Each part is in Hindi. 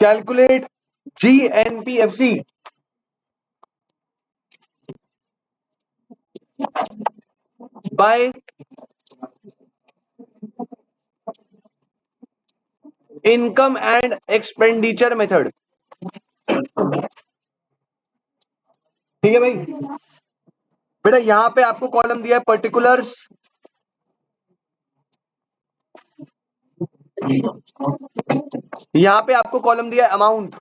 Calculate GNPFC by income and expenditure method. ठीक है भाई। बेटा यहां पे आपको कॉलम दिया है पर्टिकुलर्स, यहां पे आपको कॉलम दिया है अमाउंट।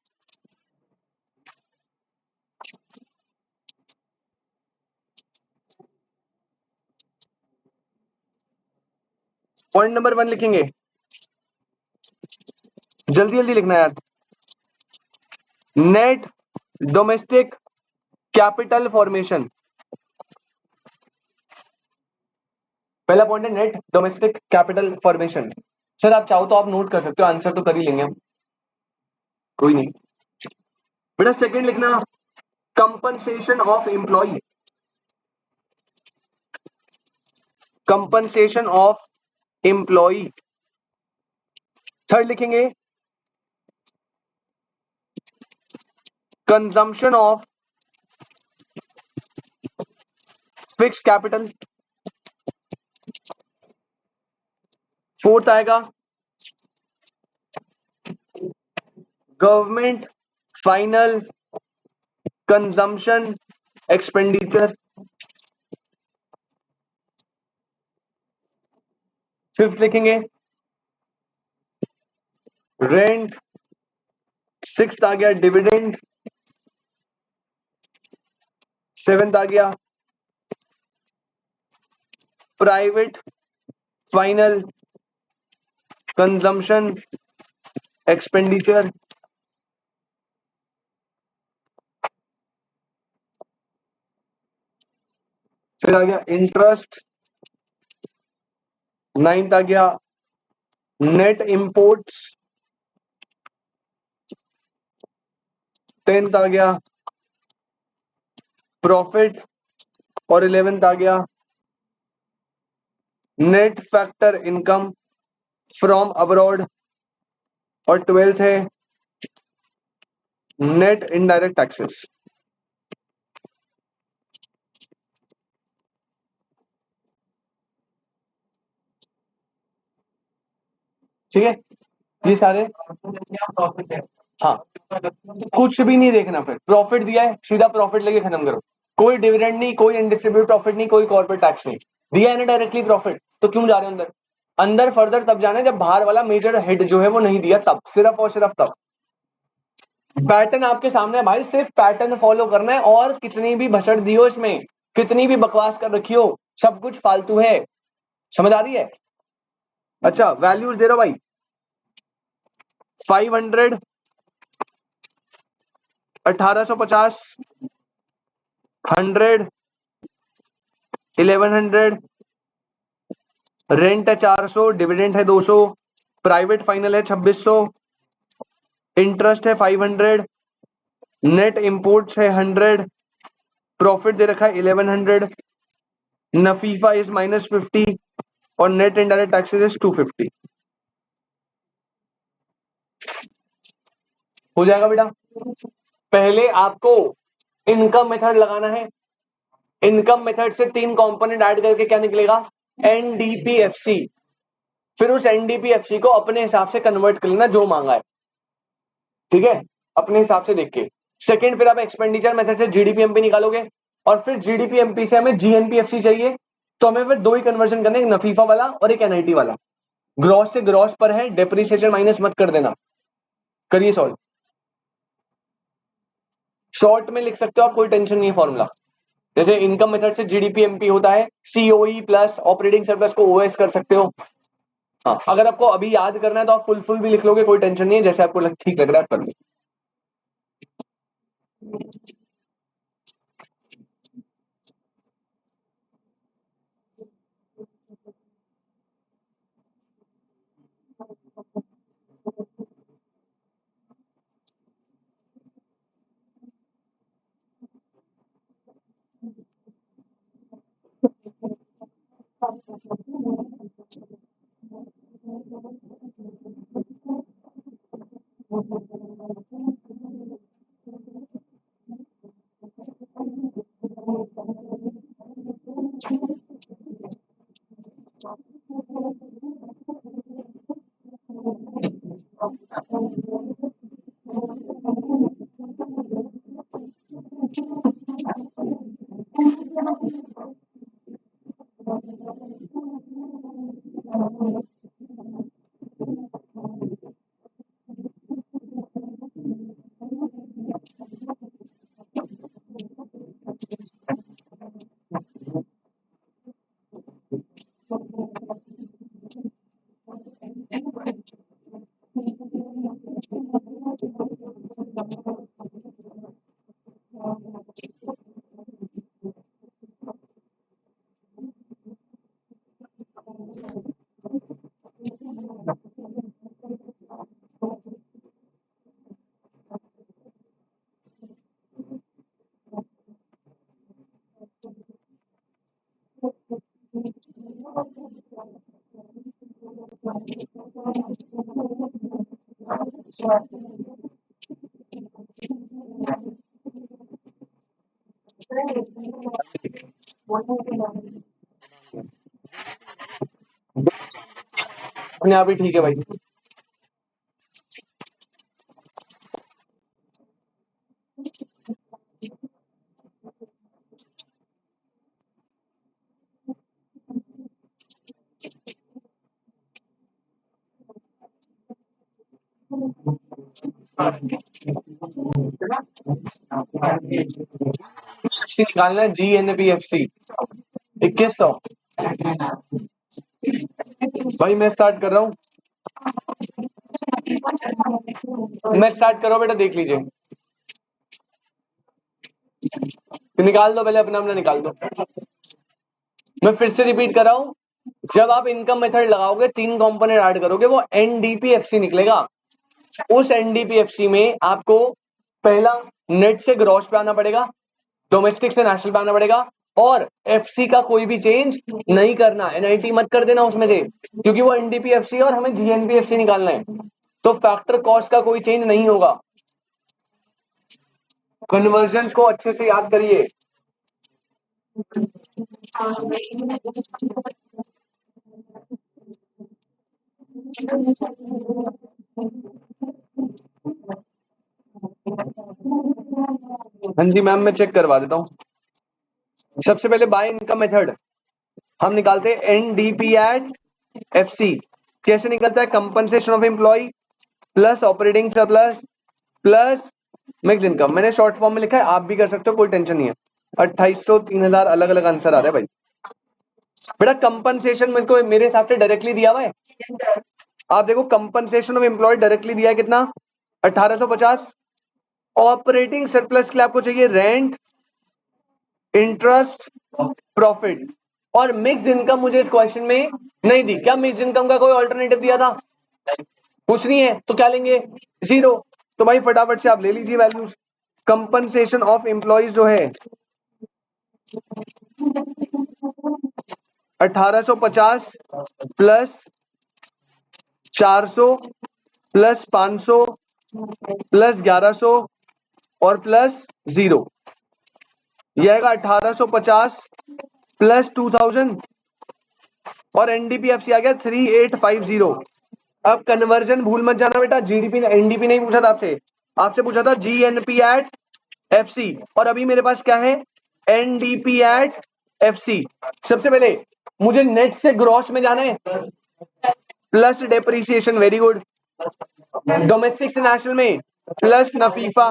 पॉइंट नंबर 1 लिखेंगे, जल्दी जल्दी लिखना है यार। नेट डोमेस्टिक कैपिटल फॉर्मेशन, पहला पॉइंट है net domestic capital formation. Sir आप चाहो तो आप नोट कर सकते हो, आंसर तो कर ही लेंगे हम, कोई नहीं। बेटा सेकंड लिखना compensation of employee, compensation of employee. Third लिखेंगे consumption of fixed capital. Fourth आएगा government final consumption expenditure. Fifth लिखेंगे रेंट। सिक्स्थ आ गया डिविडेंड। सेवेंथ आ गया प्राइवेट फाइनल कंजम्पशन एक्सपेंडिचर। फिर आ गया इंटरेस्ट। नाइन्थ आ गया नेट इंपोर्ट्स। टेंथ आ गया प्रॉफिट। और 11th आ गया net factor income from abroad. और 12th है नेट इनडायरेक्ट टैक्सेस। ठीक है, ये सारे प्रॉफिट है। हाँ, कुछ भी नहीं देखना, फिर प्रॉफिट दिया है सीधा प्रॉफिट लेके खत्म करो। कोई डिविडेंड नहीं, कोई अनडिस्ट्रीब्यूटेड प्रॉफिट नहीं, कोई कॉर्पोरेट टैक्स नहीं। दिया है ना डायरेक्टली प्रॉफिट, तो क्यों जा रहे हो अंदर? अंदर फर्दर तब जाना है जब बाहर वाला मेजर हेड जो है वो नहीं दिया, तब सिर्फ और सिर्फ तब। पैटर्न आपके सामने है भाई, सिर्फ पैटर्न फॉलो करना है, और कितनी भी भसड़ दी हो इसमें, कितनी भी बकवास कर रखी हो, सब कुछ फालतू है। समझ आ रही है? अच्छा वैल्यूज दे रहा भाई, 500, 1850, 100, 1100, रेंट है 400, डिविडेंड है 200, प्राइवेट फाइनल है 2600, इंटरेस्ट है 500, नेट इंपोर्ट्स है 100, प्रॉफिट दे रखा है 1100, नफीफा इज -50 और नेट इनडायरेक्ट टैक्सेस इज 250। हो जाएगा बेटा। पहले आपको इनकम मेथड लगाना है। इनकम मेथड से 3 कंपोनेंट ऐड करके क्या निकलेगा? एनडीपीएफसी। फिर उस एनडीपीएफसी को अपने हिसाब से कन्वर्ट कर लेना जो मांगा है, ठीक है, अपने हिसाब से देख के। सेकंड, फिर आप एक्सपेंडिचर मेथड से जीडीपीएमपी निकालोगे, और फिर जीडीपीएमपी से हमें जीएनपीएफसी चाहिए, तो हमें फिर 2 ही कन्वर्जन करने, एक नफीफा वाला और एक एनआईटी वाला। ग्रॉस से ग्रॉस पर है, डेप्रिसिएशन माइनस मत कर देना। करिए सॉल्व। शॉर्ट में लिख सकते हो आप, कोई टेंशन नहीं है फॉर्मूला। जैसे इनकम मेथड से जीडीपीएमपी होता है सीओई प्लस ऑपरेटिंग सरप्लस को ओएस कर सकते हो। हाँ, अगर आपको अभी याद करना है तो आप फुल फुल भी लिख लोगे, कोई टेंशन नहीं है, जैसे आपको ठीक लग रहा है कर लो। अपने आप ही ठीक है भाई। एफसी निकालना है, GNPFC 2100। भाई मैं स्टार्ट कर रहा हूँ, मैं स्टार्ट कर रहा हूँ बेटा, देख लीजिए। निकाल दो पहले, अपना अपना निकाल दो। मैं फिर से रिपीट कर रहा हूं, जब आप इनकम मेथड लगाओगे, 3 कंपोनेंट ऐड करोगे, वो एनडीपीएफसी निकलेगा। उस एनडीपीएफसी में आपको पहला नेट से ग्रॉस पे आना पड़ेगा, डोमेस्टिक से नेशनल पे आना पड़ेगा, और एफसी का कोई भी चेंज नहीं करना, एनआईटी मत कर देना उसमें से, क्योंकि वो एनडीपीएफसी है और हमें जीएनपीएफसी निकालना है, तो फैक्टर कॉस्ट का कोई चेंज नहीं होगा। कन्वर्जन को अच्छे से याद करिए। हाँ जी मैम, मैं चेक करवा देता हूँ। सबसे पहले बाय इनकम मेथड हम निकालते हैं एनडीपी एट एफसी। कैसे निकलता है? Compensation of employ plus operating surplus plus mix income. मैंने शॉर्ट फॉर्म में लिखा है, आप भी कर सकते हो, कोई टेंशन नहीं है। 2800 3000 अलग अलग आंसर आ रहा है भाई। बेटा कंपनसेशन मेरे हिसाब से डायरेक्टली दिया हुआ है। आप देखो, कंपनसेशन ऑफ एम्प्लॉय डायरेक्टली दिया है कितना? 1850। ऑपरेटिंग सरप्लस के लिए आपको चाहिए रेंट, इंटरेस्ट, प्रॉफिट, और मिक्स इनकम मुझे इस क्वेश्चन में नहीं दी। क्या मिक्स इनकम का कोई ऑल्टरनेटिव दिया था? कुछ नहीं है, तो क्या लेंगे? 0। तो भाई फटाफट से आप ले लीजिए वैल्यूज। कंपनसेशन ऑफ एम्प्लॉयज जो है 1850 प्लस 400 प्लस 500 प्लस 1100 और प्लस 0, यह आएगा 1850 प्लस 2000, और एनडीपीएफसी आ गया 3850। अब कन्वर्जन भूल मत जाना बेटा, जीडीपी एनडीपी नहीं पूछा था आपसे, आपसे पूछा था जीएनपी एट एफसी, और अभी मेरे पास क्या है? NDP at FC. सबसे पहले मुझे नेट से ग्रॉस में जाना है, plus depreciation, very good. Domestic से नेशनल में प्लस नफीफा।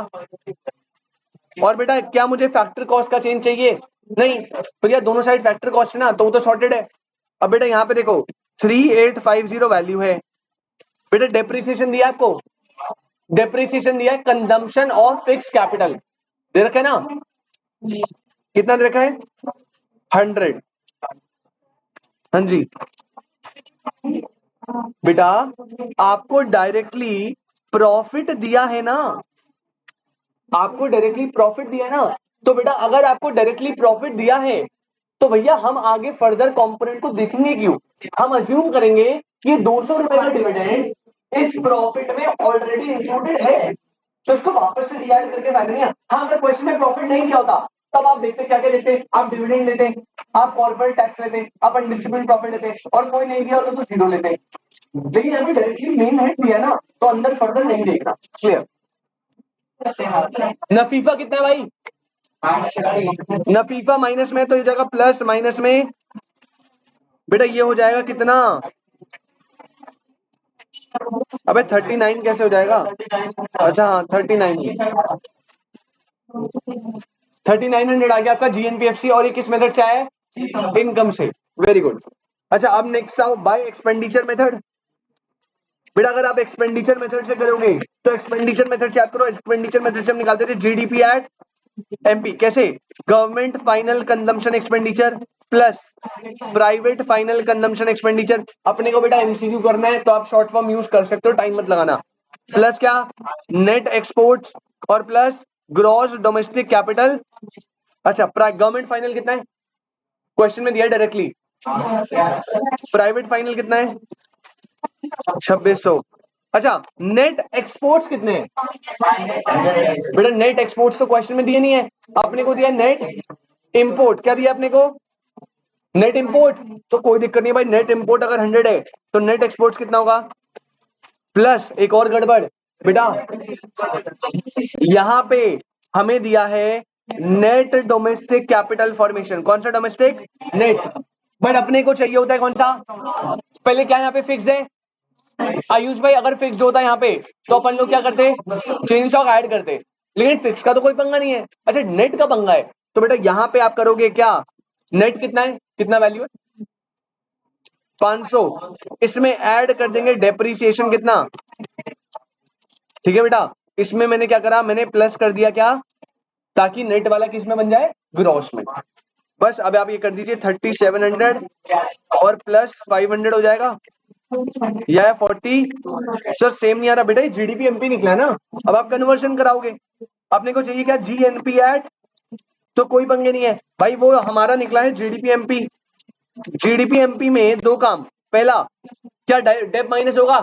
और बेटा क्या मुझे फैक्टर कॉस्ट का चेंज चाहिए? नहीं, तो क्या दोनों साइड फैक्टर कॉस्ट है ना, तो वो तो सॉर्टेड है। अब बेटा यहाँ पे देखो 3850 वैल्यू है। बेटा डेप्रिसिएशन दिया आपको, डेप्रिसिएशन दिया है कंजम्पशन ऑफ फिक्स कैपिटल, दे रखा है ना? कितना दे रखा है? 100। हाँ जी बेटा, आपको डायरेक्टली प्रॉफिट दिया है ना, आपको डायरेक्टली प्रॉफिट दिया है ना, तो बेटा अगर आपको डायरेक्टली प्रॉफिट दिया है, तो भैया हम आगे फर्दर कंपोनेंट को देखेंगे क्यों? हम अज्यूम करेंगे कि 200 रुपए का डिविडेंड इस प्रॉफिट में ऑलरेडी इंक्लूडेड है, तो इसको वापस से डिवाइड करके फायदा नहीं है। हाँ, अगर क्वेश्चन में प्रॉफिट नहीं किया होता तब आप देखते क्या क्या लेते, आप डिविडेंड लेते, आप कॉर्पोरेट टैक्स लेते, आप अनडिस्ट्रीब्यूटेड प्रॉफिट लेते, और कोई नहीं दिया होता तो जीरो लेते। लेकिन यहाँ पे डायरेक्टली मेन हेड दिया ना, तो अंदर फर्दर नहीं देखना। क्लियर? नफीफा कितना है भाई? नफीफा माइनस में तो ये जाएगा प्लस, माइनस में बेटा ये हो जाएगा कितना? अबे 39 कैसे हो जाएगा? अच्छा हाँ 39, 3900 आ गया आपका जीएनपीएफसी। और ये किस मेथड से आया है? इनकम से। Very good. अच्छा अब नेक्स्ट आओ बाय एक्सपेंडिचर मेथड। बेटा अगर आप एक्सपेंडिचर मेथड से करोगे तो एक्सपेंडिचर मेथड से याद करो, एक्सपेंडिचर मेथड से हम निकालते थे जीडीपी एट एमपी। कैसे? Government final consumption expenditure plus private final consumption expenditure. अपने को बेटा एमसीक्यू करना है तो आप शॉर्ट फॉर्म यूज कर सकते हो, टाइम मत लगाना। प्लस क्या? नेट एक्सपोर्ट्स और प्लस ग्रॉस डोमेस्टिक कैपिटल। अच्छा गवर्नमेंट फाइनल कितना है? क्वेश्चन में दिया डायरेक्टली। प्राइवेट फाइनल कितना है? 2600। अच्छा नेट एक्सपोर्ट्स कितने हैं? बेटा नेट एक्सपोर्ट्स तो क्वेश्चन में दिए नहीं है, अपने को दिया नेट इंपोर्ट। क्या दिया अपने को? Net import. तो कोई दिक्कत नहीं है भाई, नेट इंपोर्ट अगर 100 है तो नेट एक्सपोर्ट्स कितना होगा? प्लस एक और गड़बड़ बेटा, यहां पे हमें दिया है नेट डोमेस्टिक कैपिटल फॉर्मेशन। कौन सा डोमेस्टिक? नेट। बट अपने को चाहिए होता है कौन सा? पहले क्या यहाँ पे फिक्स है? आयुष भाई अगर फिक्स होता है यहाँ पे तो अपन लोग क्या करते? चेंज स्टॉक ऐड करते। लेकिन फिक्स का तो कोई पंगा नहीं है। अच्छा नेट का पंगा है, तो बेटा यहाँ पे आप करोगे क्या? नेट कितना है, कितना वैल्यू है? 500। इसमें ऐड कर देंगे डेप्रीसिएशन कितना? ठीक है बेटा, इसमें मैंने क्या करा, मैंने प्लस कर दिया क्या, ताकि नेट वाला किस में बन जाए? ग्रॉस में। बस अब आप ये कर दीजिए 3700 और प्लस 500 हो जाएगा, या 40। सर सेम नहीं आ रहा बेटा, ये जीडीपी एमपी निकला है ना, अब आप कन्वर्शन कराओगे। अपने को चाहिए क्या? जीएनपी एट, तो कोई पंगे नहीं है भाई, वो हमारा निकला है जीडीपी एमपी। जीडीपी एमपी में दो काम, पहला क्या डेप माइनस होगा,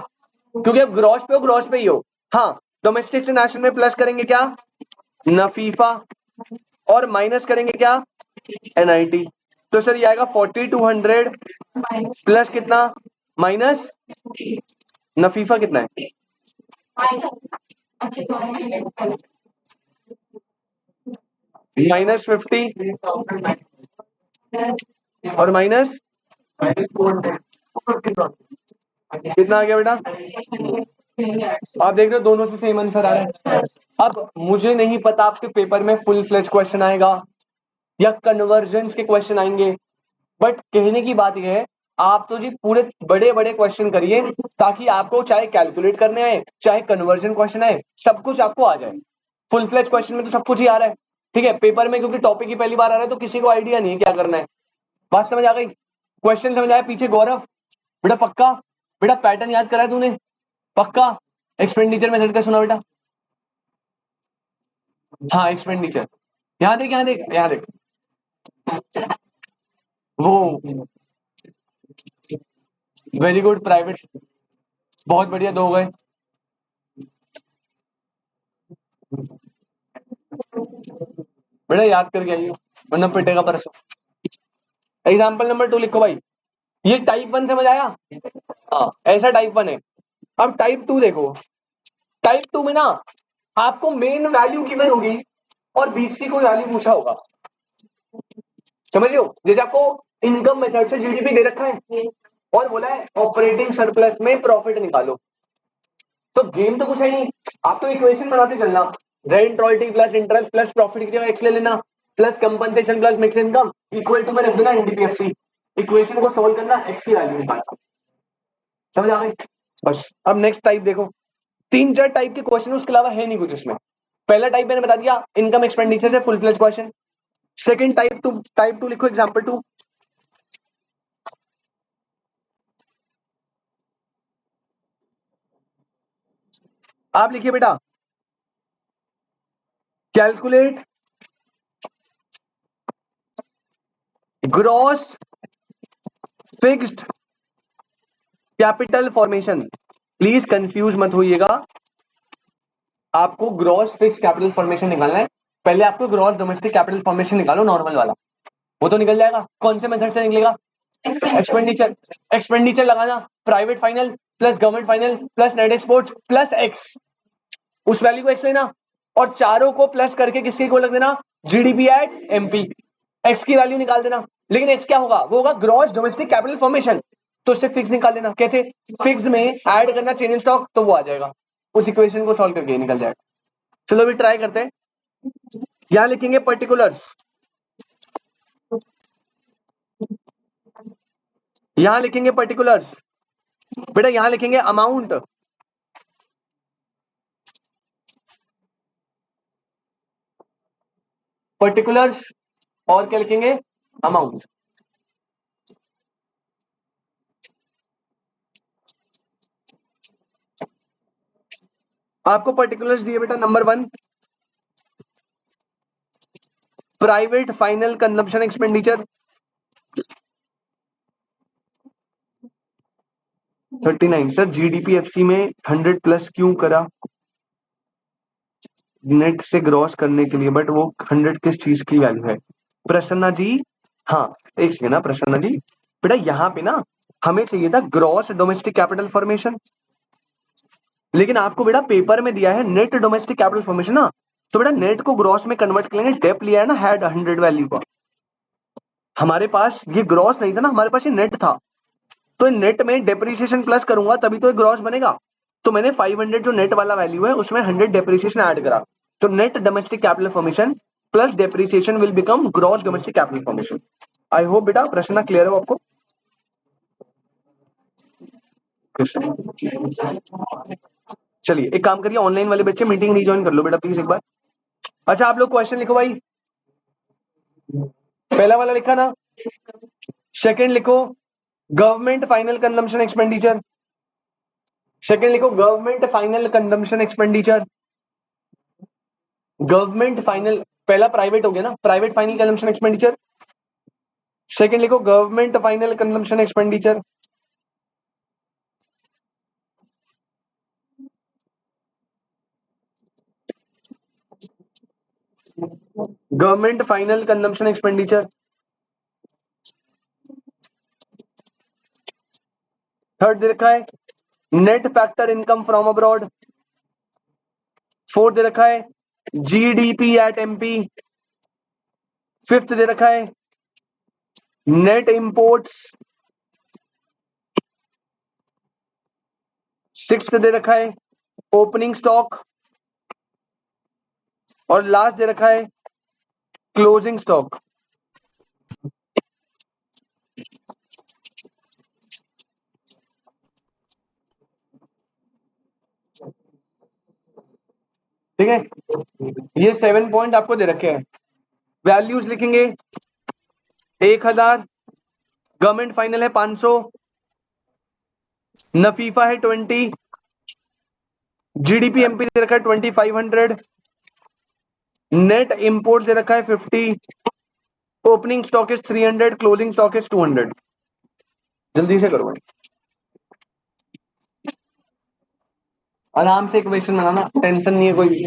क्योंकि अब ग्रॉस पे हो, ग्रॉस पे ही हो। हाँ डोमेस्टिक से नेशनल में प्लस करेंगे क्या? नफीफा, और माइनस करेंगे क्या? एनआईटी। तो सर ये आएगा 4200 प्लस कितना? माइनस नफीफा कितना है? -50 और माइनस कितना आ गया बेटा? आप देख रहे हो दोनों से सेम आंसर आ रहा है। अब मुझे नहीं पता आपके पेपर में फुल फ्लेज क्वेश्चन आएगा या कन्वर्जन के क्वेश्चन आएंगे, बट कहने की बात यह है, आप तो जी पूरे बड़े बड़े क्वेश्चन करिए, ताकि आपको चाहे कैलकुलेट करने आए चाहे कन्वर्जन क्वेश्चन आए, सब कुछ आपको आ जाए। फुल फ्लेज क्वेश्चन में तो सब कुछ ही आ रहा है, ठीक है। पेपर में क्योंकि टॉपिक ही पहली बार आ रहा है तो किसी को आइडिया नहीं है क्या करना है। बात समझ आ गई? क्वेश्चन समझ आया पीछे? गौरव बेटा पक्का? बेटा पैटर्न याद करा है तूने? पक्का? एक्सपेंडिचर मेथड का सुना बेटा? हाँ एक्सपेंडिचर, यहाँ देख यहाँ देख यहाँ देख, वो वेरी गुड प्राइवेट, बहुत बढ़िया, दो हो गए। बेटा याद करके आइए वरना पिटेगा परसों। एग्जाम्पल नंबर 2 लिखो भाई। ये टाइप 1 समझ आया? हाँ ऐसा टाइप 1 है। अब टाइप 2 देखो, टाइप 2 में ना आपको मेन वैल्यू गिवन होगी और बीच की कोई वैल्यू पूछा होगा, समझ लो। जैसे आपको इनकम मेथड से जीडीपी दे रखा है और बोला है ऑपरेटिंग सरप्लस में प्रॉफिट निकालो, तो गेम तो कुछ है नहीं, आप तो इक्वेशन बनाते चलना, rent royalty plus interest plus profit की जगह एक्स ले लेना, plus compensation plus mix income equal to में रख देना एनडीपीएफसी। इक्वेशन को सोल्व करना, एक्स की वैल्यू निकालना। समझ आ गई? बस अब नेक्स्ट टाइप देखो, तीन चार टाइप के क्वेश्चन, उसके अलावा है नहीं कुछ इसमें। पहला टाइप मैंने बता दिया, इनकम एक्सपेंडिचर से full fledge question. Second type two लिखो, एग्जांपल 2। आप लिखिए बेटा, calculate gross fixed capital formation. Please confuse मत होइएगा, आपको ग्रॉस फिक्स कैपिटल फॉर्मेशन निकालना है। पहले आपको ग्रॉस डोमेस्टिक कैपिटल फॉर्मेशन निकालो नॉर्मल वाला, वो तो निकल जाएगा। कौन से मेथड से निकलेगा? एक्सपेंडिचर। एक्सपेंडिचर लगाना, private final plus government final plus net export plus x, उस वैल्यू को एक्स लेना और चारों को प्लस करके किसके को लग देना? GDP at MP. एक्स की वैल्यू निकाल देना, लेकिन एक्स क्या होगा? वो होगा ग्रॉस डोमेस्टिक कैपिटल फॉर्मेशन, तो उससे फिक्स निकाल देना। कैसे? फिक्स में ऐड करना चेंज इन स्टॉक, तो वो आ जाएगा, उस इक्वेशन को सॉल्व करके निकल जाएगा। चलो अभी ट्राई करते हैं। यहां लिखेंगे पर्टिकुलर्स, यहां लिखेंगे पर्टिकुलर्स, बेटा यहां लिखेंगे अमाउंट, पर्टिकुलर्स और क्या लिखेंगे? अमाउंट। आपको पर्टिकुलर्स दिए बेटा, number 1 private final consumption expenditure 39। Sir GDPFC में 100 प्लस क्यों करा? नेट से ग्रॉस करने के लिए, बट वो 100 किस चीज की वैल्यू है? प्रसन्ना जी, हाँ एक सेकेंड ना प्रसन्ना जी, बेटा यहाँ पे ना हमें चाहिए था ग्रॉस डोमेस्टिक कैपिटल फॉर्मेशन, लेकिन आपको बेटा पेपर में दिया है नेट डोमेस्टिक कैपिटल फॉर्मेशन ना, तो बेटा नेट को ग्रॉस में कन्वर्ट कर लेंगे। डेप लिया है ना, हैड 100 वैल्यू का, हमारे पास ये ग्रॉस नहीं था ना, हमारे पास ये नेट था, तो नेट में डेप्रिसिएशन प्लस करूंगा तभी तो ग्रॉस बनेगा। तो मैंने 500 जो नेट वाला वैल्यू है उसमें 100 डेप्रिसिएशन ऐड करा, तो net domestic capital formation plus depreciation will become gross domestic capital formation. I hope बेटा प्रश्न क्लियर हो आपको। चलिए एक काम करिए, ऑनलाइन वाले बच्चे मीटिंग नहीं ज्वाइन कर लो बेटा प्लीज एक बार। अच्छा आप लोग क्वेश्चन लिखो भाई, पहला वाला लिखा ना, सेकंड लिखो government final consumption expenditure, second लिखो government final consumption expenditure, government final, पहला प्राइवेट हो गया ना, private final consumption expenditure, second लिखो government final consumption expenditure, government final consumption expenditure, third दे रखा है net factor income from abroad, fourth दे रखा है जीडीपी एट एमपी, फिफ्थ दे रखा है नेट इंपोर्ट्स, सिक्स्थ दे रखा है ओपनिंग स्टॉक, और लास्ट दे रखा है क्लोजिंग स्टॉक। ठीक है, ये 7 पॉइंट आपको दे रखे हैं। वैल्यूज लिखेंगे 1000, गवर्नमेंट फाइनल है 500, नफीफा है 20, जीडीपी एमपी दे रखा है 2500, नेट इंपोर्ट दे रखा है 50, opening stock is 300, closing stock is 200। जल्दी से करो भाई, आराम से इक्वेशन बनाना, टेंशन नहीं है कोई भी,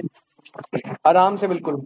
आराम से बिल्कुल।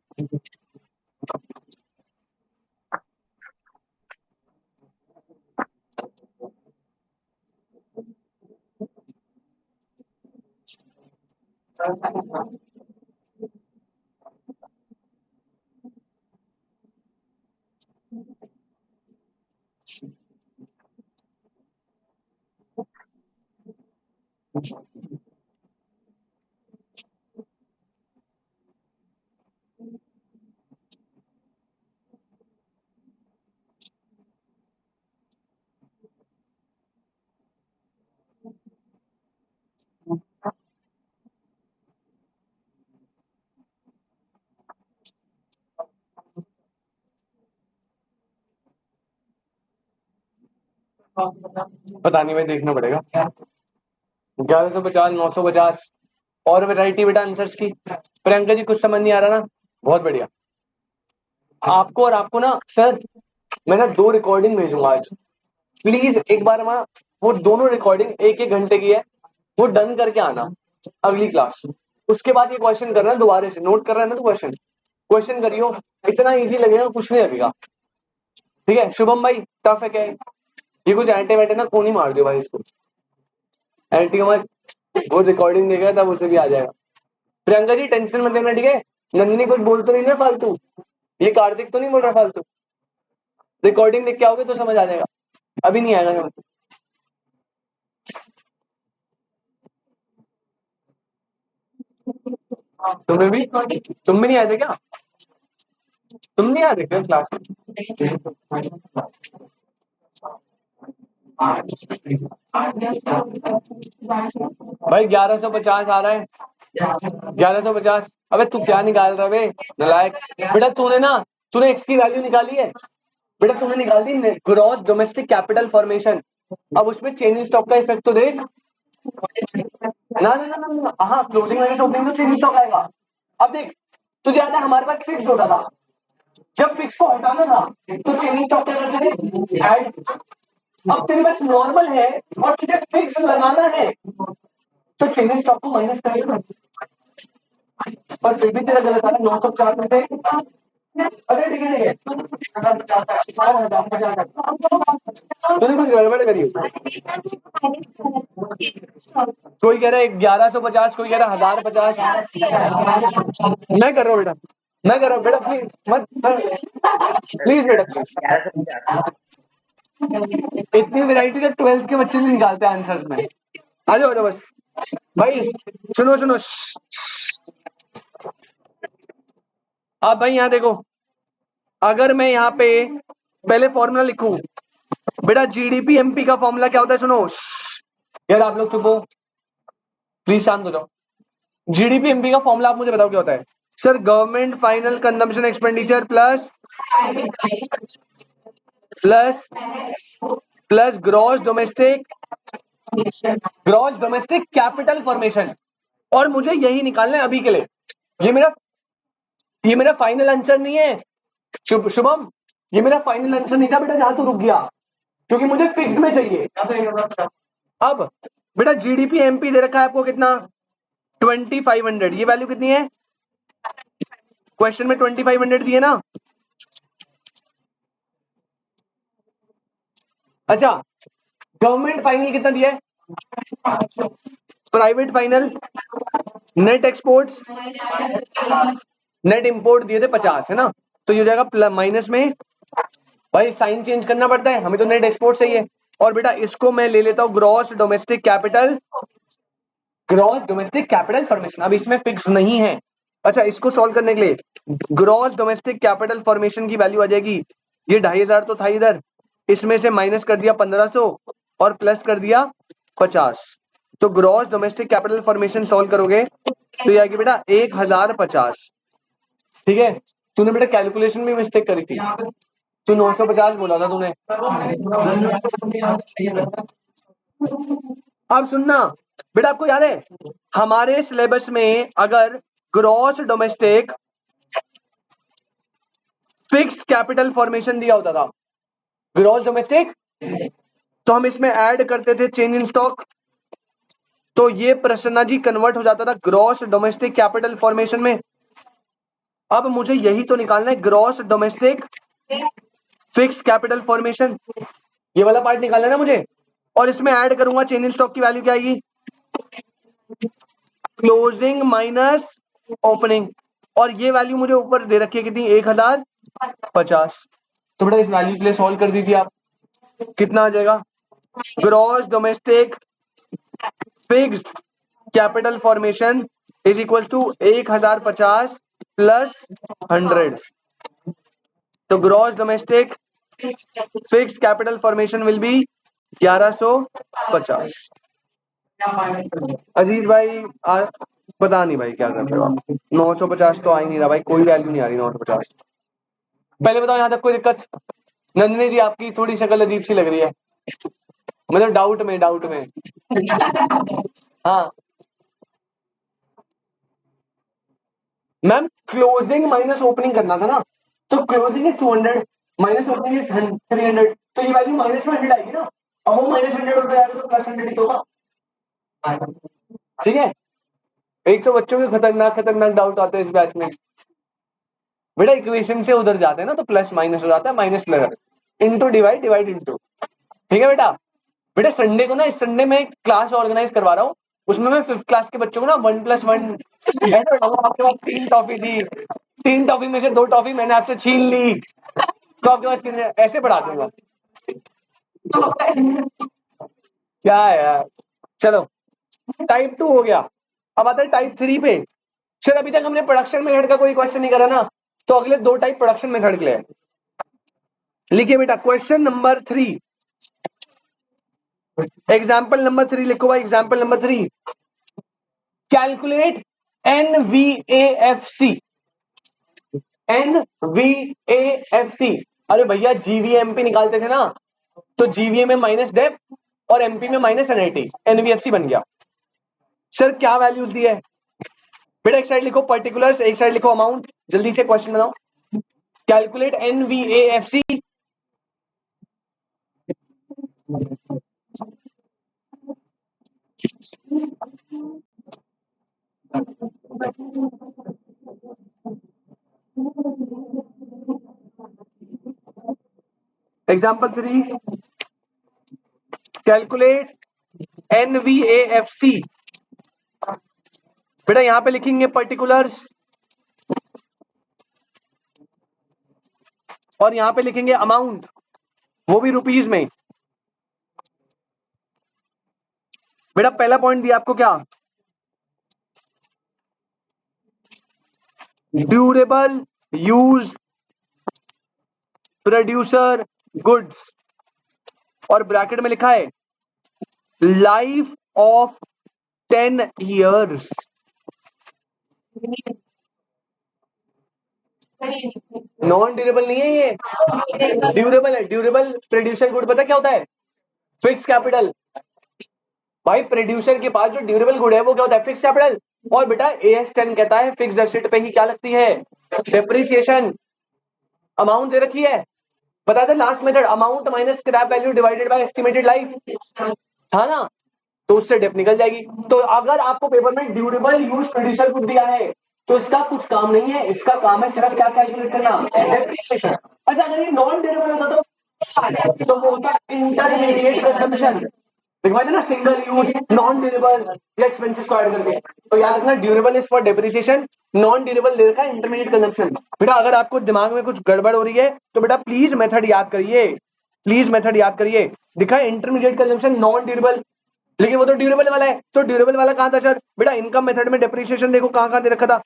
पता नहीं भाई, देखना पड़ेगा। 1150, 950 और वैरायटी बेटा आंसर्स की। प्रियंका जी कुछ समझ नहीं आ रहा ना? बहुत बढ़िया। आपको और आपको ना सर, मैं ना 2 रिकॉर्डिंग भेजूंगा आज, प्लीज एक बार वहां, वो दोनों रिकॉर्डिंग 1-1 घंटे की है, वो डन करके आना अगली क्लास। उसके बाद ये क्वेश्चन करना दोबारा से, नोट कर रहा है ना तो क्वेश्चन क्वेश्चन करियो, इतना इजी लगेगा कुछ नहीं लगेगा। ठीक है शुभम भाई, टफ है क्या है? ये कुछ एंटे वैंटे ना खून ही मार दियो भाई इसको, एंटी मत, वो रिकॉर्डिंग देखेगा तब उसे भी आ जाएगा। प्रियंका जी टेंशन मत लेना, ठीक है। नंदिनी कुछ बोल तो नहीं ना फालतू, ये कार्तिक तो नहीं बोल रहा फालतू, रिकॉर्डिंग देख के आओगे तो समझ आ जाएगा, अभी नहीं आएगा समझ। तुम्हें भी, तुम भी नहीं आए थे क्या? तुम नहीं आए थे क्या क्लास में? भाई 1150 आ रहा है, 1150। अबे तू क्या निकाल रहा है बे नालायक? बेटा तूने ना, तूने एक्स की वैल्यू निकाली है बेटा, तूने निकाली ग्रॉस डोमेस्टिक कैपिटल फॉर्मेशन। अब उसमें चेंज स्टॉक का इफेक्ट तो देख। ना ना ना ना ना, हाँ क्लोजिंग माइनस ओपनिंग तो चेंज स्टॉक आएगा। अब देख, तुझे याद है हमारे पास फिक्स होता था, जब फिक्स को हटाना था तो चेंज स्टॉक क्या करते थे, ऐड। अब तेरे पास नॉर्मल है और तुझे फिक्स लगाना है तो चेंज स्टॉक को माइनस करेगा, पर फिर भी तेरा गलत आ रहा है 904 में से। अरे ठीक है ठीक है, तूने कुछ गड़बड़ करी हो। कोई कह रहा है 1150, कोई कह रहा है 1050। मैं कर रहा हूँ बेटा, मैं कर रहा हूँ बेटा, प्लीज मत, प्लीज बेटा प्लीज। इतनी वैरायटी तो 12th के बच्चे नहीं निकालते आंसर्स में। आ जाओ आ जाओ बस भाई, सुनो सुनो आप भाई यहाँ देखो, अगर मैं यहाँ पे पहले फॉर्मूला लिखूं, बेटा जीडीपी एमपी का फॉर्मूला क्या होता है, सुनो यार आप लोग चुप हो प्लीज, शांत हो जाओ। जीडीपी एमपी का फॉर्मूला आप मुझे बताओ क्या होता है? Sir government final consumption expenditure plus plus plus gross domestic capital formation, और मुझे यही निकालना है अभी के लिए। ये मेरा फाइनल आंसर नहीं है शुभम, ये मेरा फाइनल आंसर नहीं था बेटा जहां तू रुक गया, क्योंकि मुझे फिक्स में चाहिए। अब बेटा जीडीपी एमपी दे रखा है आपको कितना, 2500, ये वैल्यू कितनी है क्वेश्चन में, 2500 दी है ना। अच्छा गवर्नमेंट फाइनल कितना दिया है, private final, net exports, net import दिए थे 50 है ना, तो ये हो जाएगा माइनस में, भाई साइन चेंज करना पड़ता है, हमें तो नेट एक्सपोर्ट चाहिए। और बेटा इसको मैं ले लेता हूं gross domestic capital, gross domestic capital formation, अब इसमें फिक्स नहीं है। अच्छा इसको सॉल्व करने के लिए ग्रॉस डोमेस्टिक कैपिटल फॉर्मेशन की वैल्यू आ जाएगी, ये 2500 तो था इधर, इसमें से माइनस कर दिया 1500 और प्लस कर दिया 50, तो gross domestic capital formation solve करोगे तो ये आएगी बेटा 1050। ठीक है, तूने बेटा कैलकुलेशन में मिस्टेक करी थी, तू 950 बोला था तूने। अब सुनना बेटा, आपको याद है हमारे सिलेबस में अगर gross domestic fixed capital formation दिया होता था, ग्रॉस डोमेस्टिक, तो हम इसमें ऐड करते थे चेंज इन स्टॉक, तो ये प्रसन्ना जी कन्वर्ट हो जाता था ग्रॉस डोमेस्टिक कैपिटल फॉर्मेशन में। अब मुझे यही तो निकालना है, gross domestic fix capital formation, ये वाला पार्ट निकालना है ना मुझे, और इसमें ऐड करूंगा चेंज इन स्टॉक की वैल्यू क्या आएगी, क्लोजिंग माइनस ओपनिंग, और ये वैल्यू मुझे ऊपर दे रखी है कितनी, 1050। तो बेटा इस वैल्यू के लिए सॉल्व कर दीजिए आप, कितना आ जाएगा, gross domestic fixed capital formation is equal to 1050 plus 100, तो gross domestic fixed capital formation will be 1150। Aziz भाई पता नहीं भाई क्या कर रहे हो आप, 950 तो आ ही नहीं रहा भाई, कोई वैल्यू नहीं आ रही 950। पहले बताओ यहाँ तक कोई दिक्कत? नंदिनी जी आपकी थोड़ी शक्ल अजीब सी लग रही है, मतलब डाउट में हाँ मैम, क्लोजिंग माइनस ओपनिंग करना था ना, तो closing is 200 minus opening is 300, तो ये वैल्यू माइनस में 100 आएगी ना, अब वो -100 हो जाएगा तो +100 ही तो होगा। ठीक है, 100 बच्चों के खतरनाक खतरनाक डाउट आते हैं इस बैच में। बेटा इक्वेशन से उधर जाते हैं ना तो प्लस माइनस हो जाता है, minus plus, into divide, divide into. ठीक है बेटा। बेटा संडे को ना, इस संडे में एक क्लास ऑर्गेनाइज करवा रहा हूँ, उसमें मैं 5th क्लास के बच्चों को ना 1+1 ऐसे पढ़ाऊंगा। आपके पास 3 टॉफी थी, 3 टॉफी में से 2 टॉफी मैंने आपसे छीन ली, तो आपके पास कितने, ऐसे पढ़ा दूंगा। क्या है यार। चलो टाइप 2 हो गया, अब आता है टाइप 3 पे। सर अभी तक हमने प्रोडक्शन मेथड का कोई क्वेश्चन नहीं करा ना, तो अगले 2 टाइप प्रोडक्शन मेथड के लिए। लिखिए बेटा क्वेश्चन नंबर 3, एग्जाम्पल नंबर 3 लिखो भाई, example number 3, calculate NVAFC। NVAFC, अरे भैया जीवीएमपी निकालते थे ना, तो जीवीए में माइनस डेप्थ और एमपी में माइनस एनआईटी, एनवीएफसी बन गया। सर क्या वैल्यूज दी है बेटा, एक साइड लिखो पर्टिकुलर्स, एक साइड लिखो अमाउंट, जल्दी से क्वेश्चन बनाओ। Calculate NVAFC। Example 3, calculate NVAFC। बेटा यहां पे लिखेंगे पर्टिकुलर्स और यहां पे लिखेंगे अमाउंट, वो भी रुपीज में। बेटा पहला पॉइंट दिया आपको क्या, ड्यूरेबल यूज प्रोड्यूसर गुड्स, और ब्रैकेट में लिखा है life of 10 years। Non durable नहीं है ये, ड्यूरेबल है। ड्यूरेबल प्रोड्यूसर गुड पता क्या होता है, फिक्स कैपिटल। भाई प्रोड्यूसर के पास जो ड्यूरेबल गुड है वो क्या होता है, फिक्स कैपिटल। और बेटा AS10 कहता है फिक्स एसेट पे ही क्या लगती है, डेप्रिसिएशन। अमाउंट दे रखी है, बता दे last method, amount minus scrap value divided by estimated life, था ना, तो उससे डेप निकल जाएगी। तो अगर आपको पेपर में ड्यूरेबल यूज प्रोड्यूसर गुड दिया है तो इसका कुछ काम नहीं है, इसका काम है सिर्फ क्या कैलकुलेट करना, डेप्रिसिएशन। अच्छा अगर ये नॉन ड्यूरेबल होता तो वो होता इंटरमीडिएट कंजम्पशन, लिखवा देना सिंगल यूज, नॉन ड्यूरेबल या एक्सपेंसेस को ऐड करके। तो याद रखना durable is for depreciation, non durable ले रखा है इंटरमीडिएट कंजम्पशन। बेटा अगर आपको दिमाग में कुछ गड़बड़ हो रही है तो बेटा प्लीज मेथड याद करिए, प्लीज मेथड याद करिए। दिखा है इंटरमीडिएट कंजम्पशन नॉन ड्यूरेबल, लेकिन वो तो ड्यूरेबल वाला है, तो ड्यूरेबल वाला कहां था सर, बेटा इनकम मेथड में डेप्रिसिएशन देखो कहां कहां दे रखा था,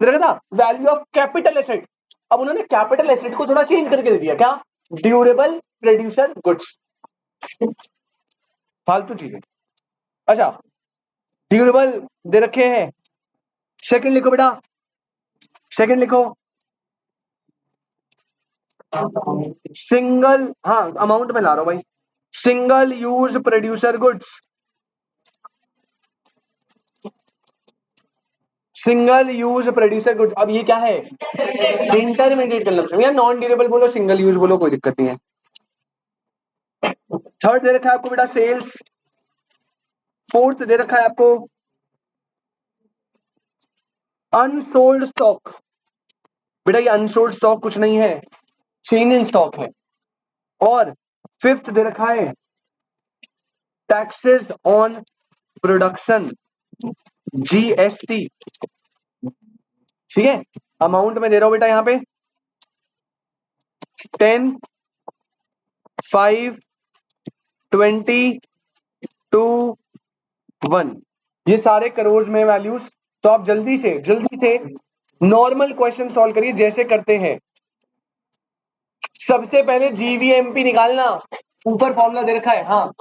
दे रखा था वैल्यू ऑफ कैपिटल एसेट। अब उन्होंने कैपिटल एसेट को थोड़ा चेंज करके दे दिया, क्या, ड्यूरेबल प्रोड्यूसर गुड्स, फालतू चीजें। अच्छा ड्यूरेबल दे रखे हैं, सेकंड लिखो बेटा, सेकंड लिखो सिंगल, हाँ अमाउंट में ला रहा हूं भाई, single use producer goods, single use producer goods. अब ये क्या है, इंटरमीडिएट कंजम्पशन, या नॉन ड्यूरेबल बोलो सिंगल यूज बोलो कोई दिक्कत नहीं है। थर्ड दे रखा है आपको बेटा सेल्स, फोर्थ दे रखा है आपको अनसोल्ड स्टॉक। बेटा ये अनसोल्ड स्टॉक कुछ नहीं है, चेन इन स्टॉक है। और फिफ्थ दे रखा है टैक्सेस ऑन प्रोडक्शन, GST। ठीक है, अमाउंट में दे रहा हूं बेटा यहां पे 10, 5, 20, 2, 1, ये सारे करोड़ में वैल्यूज। तो आप जल्दी से नॉर्मल क्वेश्चन सॉल्व करिए जैसे करते हैं। सबसे पहले जीवीएमपी निकालना, ऊपर फॉर्मूला दे रखा है, हाँ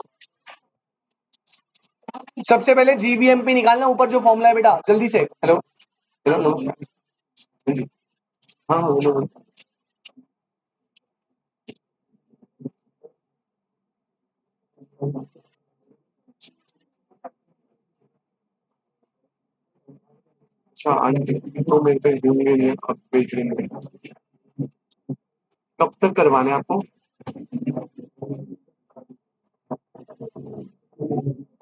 सबसे पहले जीवीएमपी निकालना, ऊपर जो फॉर्मूला है बेटा जल्दी से। हेलो हेलो नमस्कार जी, हाँ हाँ बोलो बोलो। अच्छा आंटी तो मेरे पे दूंगे नहीं, अब बेच लेंगे। कब तक करवाने हैं आपको,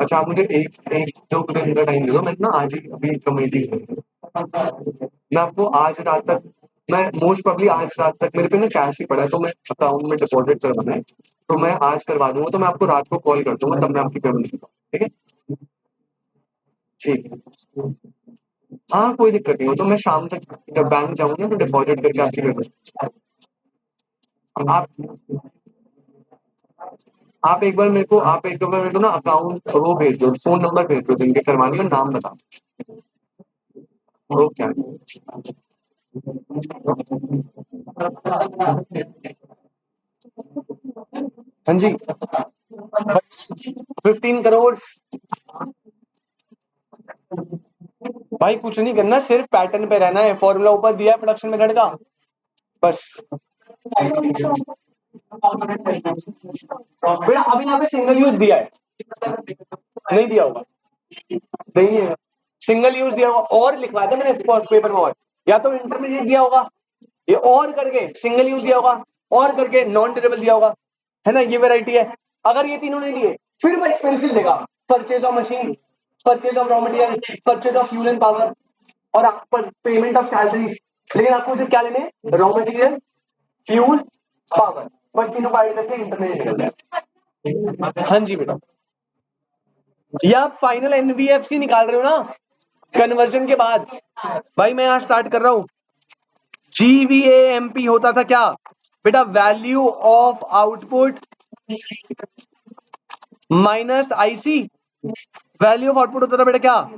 अच्छा आप मुझे एक एक दो दिन का टाइम दे दो, मैं ना आज ही अभी कमेटी मैं आपको आज रात तक, मैं मोस्ट प्रोबेबली आज रात तक मेरे पे ना कैश ही पड़ा है, तो मैं अकाउंट में डिपॉजिट करवाना है, तो मैं आज करवा दूंगा, तो मैं आपको रात को कॉल कर दूंगा, तब मैं आपकी पेमेंट दूंगा। ठीक है? ठीक है, हाँ कोई दिक्कत नहीं हो, तो मैं शाम तक जब बैंक जाऊंगा तो डिपॉजिट करके आपकी कर दूंगा। आप आप एक बार मेरे को ना अकाउंट वो भेज दो, फोन नंबर भेज दो जिनके करवानी है, नाम बता। ओके। हाँ जी, 15 करोड़। भाई कुछ नहीं करना, सिर्फ पैटर्न पे रहना है, फॉर्मूला ऊपर दिया है प्रोडक्शन मेथड का, बस। बेटा अभी यहाँ पे सिंगल यूज दिया है, नहीं दिया होगा, नहीं है, सिंगल यूज दिया होगा और लिखवाया था मैंने पेपर में, और या तो इंटरमीडिएट दिया होगा, ये और करके सिंगल यूज दिया होगा, और करके नॉन ड्यूरेबल दिया होगा, है ना, ये वैरायटी है। अगर ये तीनों नहीं दिए फिर वो एक्सपेंसिव देगा, purchase of machine, purchase of raw material, purchase of fuel and power, और आप पर पेमेंट ऑफ सैलरीज। लेकिन आपको सिर्फ क्या लेने, रॉ मटेरियल, फ्यूल, पावर, बस तीनों को ऐड करके इंटरमीडिएट निकल जाए। हाँ जी बेटा, या आप फाइनल एनवीएफसी निकाल रहे हो ना कन्वर्जन के बाद। भाई मैं यहाँ स्टार्ट कर रहा हूं, जीवीएएमपी होता था क्या बेटा, value of output minus IC. Value of output होता था बेटा क्या,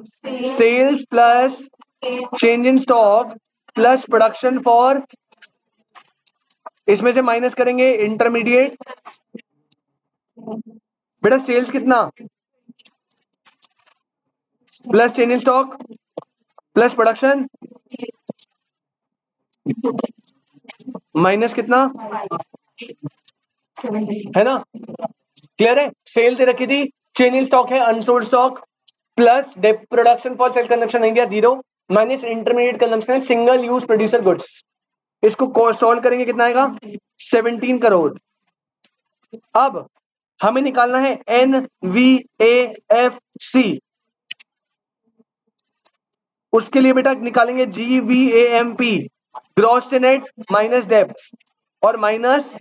sales plus change in stock plus production for, इसमें से माइनस करेंगे इंटरमीडिएट। बेटा सेल्स कितना, plus change in stock plus production, minus कितना, है ना, क्लियर है। सेल से रखी थी, चेंज इन स्टॉक है unsold stock, plus production for sale consumption नहीं दिया जीरो, माइनस इंटरमीडिएट कंजम्पशन है सिंगल यूज प्रोड्यूसर गुड्स। इसको सॉल्व करेंगे कितना आएगा, 17 करोड़। अब हमें निकालना है NVAFC, उसके लिए बेटा निकालेंगे GVAMP, ग्रॉस से नेट माइनस डेब्ट और माइनस।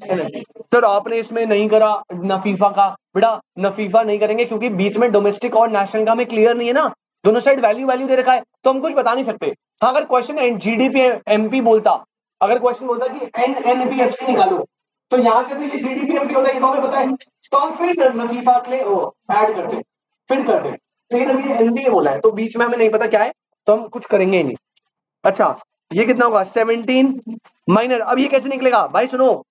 सर आपने इसमें नहीं करा नफीफा का, बेटा नफीफा नहीं करेंगे क्योंकि बीच में डोमेस्टिक और नेशनल का हमें क्लियर नहीं है ना, दोनों साइड वैल्यू वैल्यू दे रखा है, तो हम कुछ बता नहीं सकते। हाँ अगर क्वेश्चन GDP MP बोलता, अगर क्वेश्चन बोलता कि NNBFC निकालो, तो यहाँ से तो ये GDP MP होता है, ये तो हमें पता है, तो हम फिर नफीफा के लिए ऐड करते, फिर करते, लेकिन अभी NBA बोला है तो बीच में हमें नहीं पता क्या है, तो हम कुछ करेंगे ही नहीं। अच्छा ये कितना होगा, 17 माइनर, अब ये कैसे निकलेगा भाई सुनो,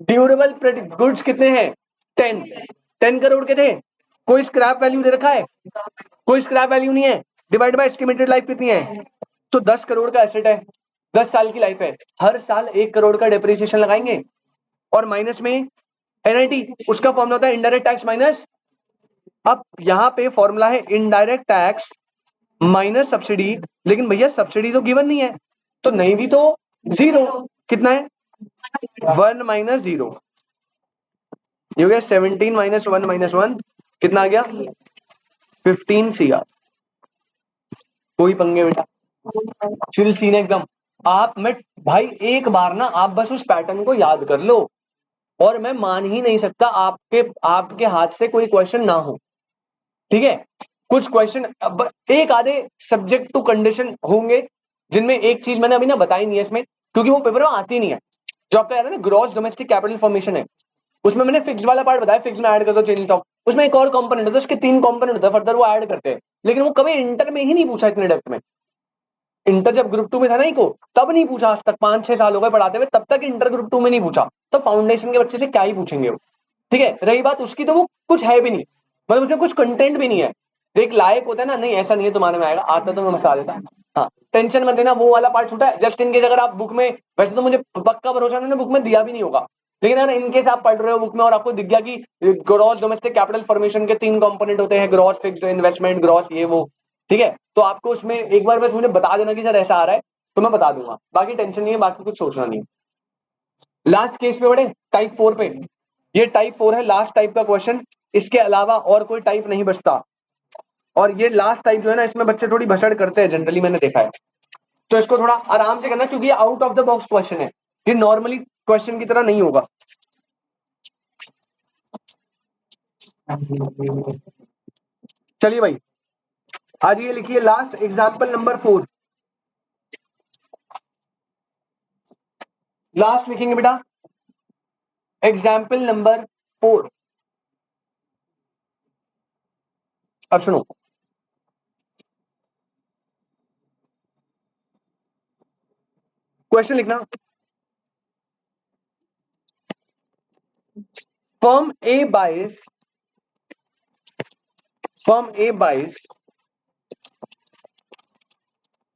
ड्यूरेबल गुड्स कितने हैं, 10 करोड़ के थे, कोई स्क्रैप वैल्यू दे रखा है, कोई स्क्रैप वैल्यू नहीं है, डिवाइड बाय एस्टिमेटेड लाइफ कितनी है, तो 10 करोड़ का एसेट है, 10 साल की लाइफ है, हर साल 1 करोड़ का डेप्रिसिएशन लगाएंगे, और माइनस में एनआईटी, उसका फॉर्मूला होता है इनडायरेक्ट टैक्स माइनस। अब यहाँ पे फॉर्मूला है इनडायरेक्ट टैक्स माइनस सब्सिडी, लेकिन भैया सब्सिडी तो गिवन नहीं है, तो नहीं भी तो जीरो, कितना है 1 माइनस जीरो, ये हो गया 17 माइनस 1 कितना आ गया 15 CR। कोई पंगे बेटा, चिल सीन एकदम। आप मैं भाई एक बार ना आप बस उस पैटर्न को याद कर लो, और मैं मान ही नहीं सकता आपके आपके हाथ से कोई क्वेश्चन ना हो, ठीक है। कुछ क्वेश्चन एक आधे सब्जेक्ट टू कंडीशन होंगे जिनमें एक चीज मैंने अभी ना बताई नहीं है इसमें, क्योंकि वो पेपर में आती नहीं है, जो आपका याद है ना ग्रॉस डोमेस्टिक कैपिटल फॉर्मेशन है, उसमें मैंने फिक्स वाला पार्ट बताया, फिक्स में ऐड कर दो चेंज स्टॉक, उसमें एक और कंपोनेंट होता है, उसके 3 कंपोनेंट होता है, फर्दर वो ऐड करते हैं, लेकिन वो कभी इंटर में ही नहीं पूछा इतने डेप्थ में। इंटर जब ग्रुप 2 में था ना इको, तब नहीं पूछा आज तक, 5-6 साल हो गए पढ़ाते हुए, तब तक इंटर ग्रुप 2 में नहीं पूछा, तो फाउंडेशन के बच्चे से क्या ही पूछेंगे वो, ठीक है। रही बात उसकी, तो वो कुछ है भी नहीं, मतलब उसमें कुछ कंटेंट भी नहीं है, एक लायक होता है ना, नहीं ऐसा नहीं है तुम्हारे में आएगा, आता तो मैं बता देता। हाँ टेंशन मत लेना, वो वाला पार्ट छूटा है, जस्ट इनकेस अगर आप बुक में, वैसे तो मुझे पक्का भरोसा उन्होंने बुक में दिया भी नहीं होगा, लेकिन अगर इनकेस आप पढ़ रहे हो बुक में और आपको दिख गया कि ग्रॉस डोमेस्टिक कैपिटल फॉर्मेशन के 3 कंपोनेंट होते हैं, ग्रॉस फिक्स्ड इन्वेस्टमेंट, ग्रॉस ये वो, ठीक है, तो आपको उसमें एक बार बस मुझे बता देना कि सर ऐसा आ रहा है, तो मैं बता दूंगा, बाकी टेंशन नहीं है, बाकी कुछ सोचना नहीं। लास्ट केस पे बड़े टाइप 4 पे, ये टाइप 4 है, लास्ट टाइप का क्वेश्चन, इसके अलावा और कोई टाइप नहीं बचता। और ये लास्ट टाइप जो है ना, इसमें बच्चे थोड़ी भसड़ करते हैं जनरली, मैंने देखा है। तो इसको थोड़ा आराम से करना, क्योंकि ये out of the box question है, ये नॉर्मली क्वेश्चन की तरह नहीं होगा। चलिए भाई, आज ये लिखिए लास्ट एग्जाम्पल नंबर 4। लास्ट लिखेंगे बेटा, एग्जाम्पल नंबर 4। अब सुनो, क्वेश्चन लिखना। फर्म ए बाइस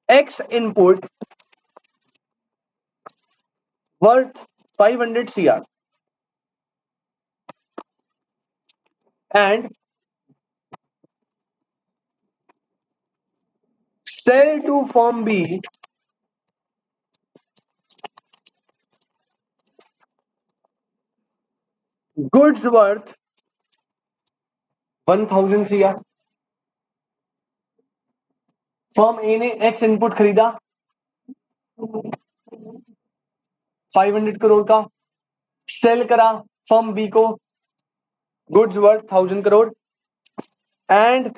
X input worth 500 CR and sell to firm B goods worth 1000 CR। Firm A ने X इनपुट खरीदा 500 करोड़ का, सेल करा फर्म बी को goods worth 1000 crore and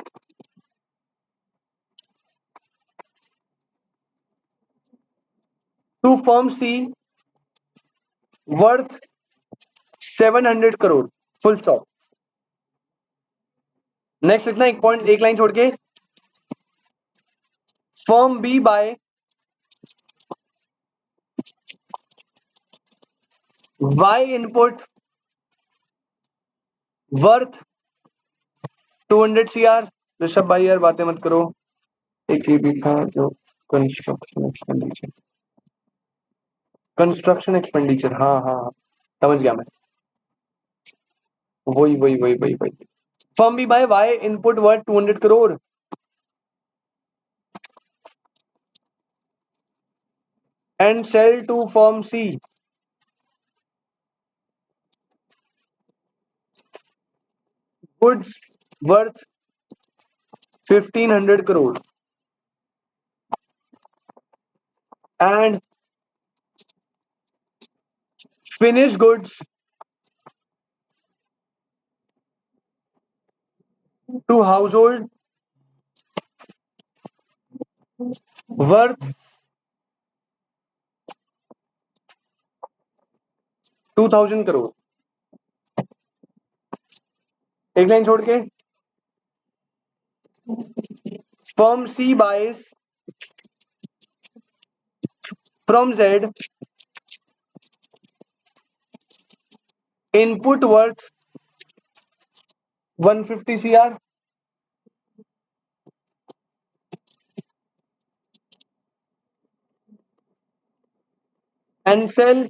to firm C worth 700 crore. Full stop. Next इतना एक पॉइंट, एक लाइन छोड़ के, firm B buy Y input worth 200 CR। Rishabh भाई यार बातें मत करो। एक ये भी था जो कंस्ट्रक्शन एक्सपेंडिचर, हाँ हाँ हाँ, समझ गया मैं। वही। Firm B buy Y input worth 200 crore and sell to firm C goods worth 1500 crore and finished goods to household worth 2000 crore. एक लाइन छोड़ के, firm C buys from Z input worth 150 CR and sell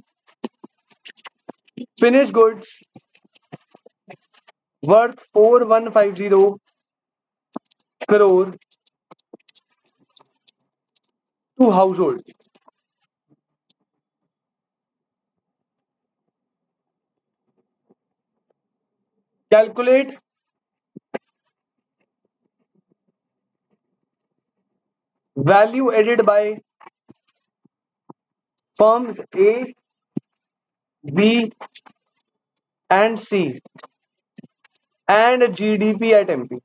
finished goods worth 4150 crore to household। Calculate value added by firms A, B and C and GDP at MP।